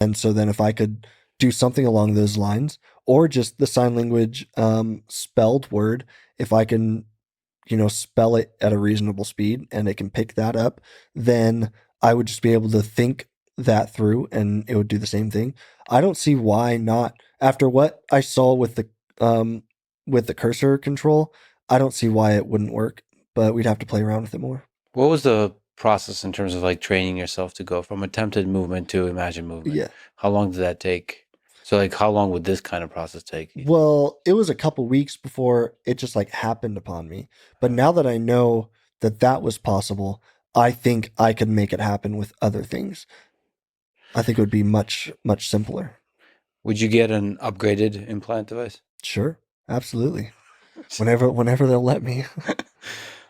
And so then if I could do something along those lines, or just the sign language spelled word, if I can, spell it at a reasonable speed and it can pick that up, then I would just be able to think that through and it would do the same thing. I don't see why not. After what I saw um with the cursor control, I don't see why it wouldn't work, but we'd have to play around with it more. What was the process in terms of like training yourself to go from attempted movement to imagined movement? Yeah. How long did that take? So like how long would this kind of process take, you think? Well, it was a couple weeks before it just like happened upon me. But now that I know that that was possible, I think I could make it happen with other things. I think it would be much, much simpler. Would you get an upgraded implant device? Sure. Absolutely. Whenever they'll let me.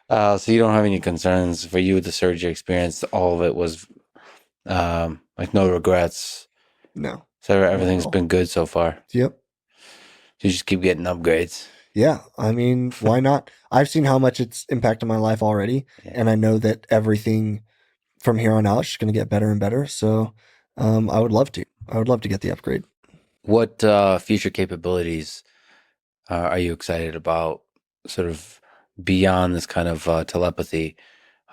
So you don't have any concerns for you with the surgery experience. All of it was like no regrets. No, So not at everything's all. been good so far. Yep. You just keep getting upgrades. Yeah. I mean, why not? I've seen how much it's impacted my life already, Yeah. and I know that everything from here on out is just going to get better and better. So, I would love to. I would love to get the upgrade. What future capabilities are you excited about? Sort of beyond this kind of telepathy,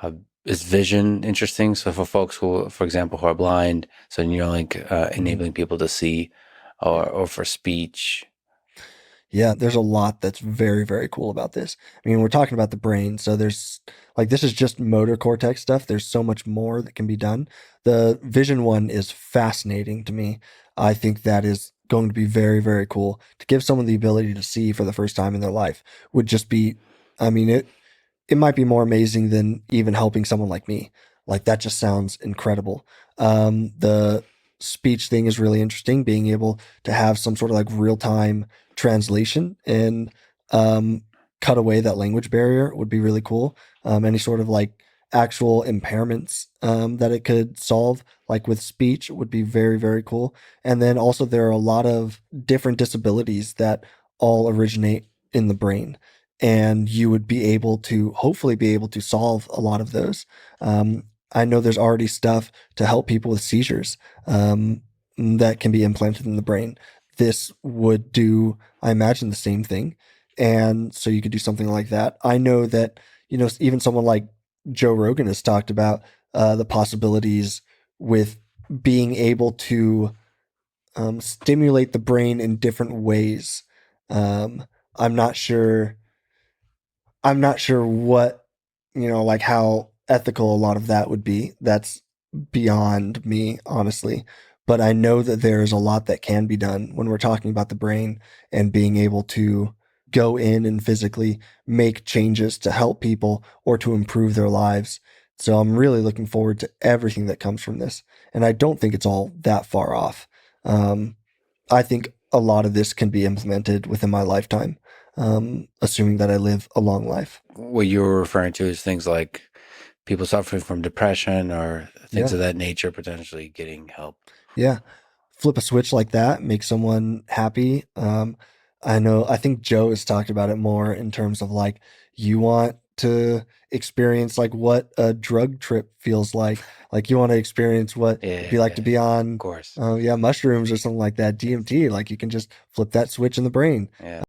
uh, is vision interesting? So for folks who, for example, who are blind, so Neuralink Mhm. enabling people to see, or for speech. Yeah, there's a lot that's very, very cool about this. I mean, we're talking about the brain, so there's like this is just motor cortex stuff. There's so much more that can be done. The vision one is fascinating to me. I think that is going to be very, very cool. To give someone the ability to see for the first time in their life would just be, I mean, it might be more amazing than even helping someone like me. Like that just sounds incredible. The speech thing is really interesting. Being able to have some sort of like real time translation and um, cut away that language barrier would be really cool. Any sort of like actual impairments that it could solve, like with speech, would be very, very cool. And then also, there are a lot of different disabilities that all originate in the brain, and you would be able to hopefully be able to solve a lot of those. I know there's already stuff to help people with seizures that can be implanted in the brain. This would do, I imagine, the same thing. And so you could do something like that. I know that, even someone like Joe Rogan has talked about the possibilities with being able to stimulate the brain in different ways. Um, I'm not sure I'm not sure what, like how ethical a lot of that would be. That's beyond me, honestly. But I know that there is a lot that can be done when we're talking about the brain and being able to go in and physically make changes to help people or to improve their lives. So I'm really looking forward to everything that comes from this. And I don't think it's all that far off. Um, I think a lot of this can be implemented within my lifetime, assuming that I live a long life. What you were referring to is things like people suffering from depression or things Yeah. of that nature potentially getting help. Yeah. Flip a switch like that, make someone happy. I think Joe has talked about it more in terms of like, you want to experience like what a drug trip feels like. Like you want to experience what it'd be like to Yeah, be of on, course. yeah, mushrooms or something like that, DMT. Like you can just flip that switch in the brain. Yeah.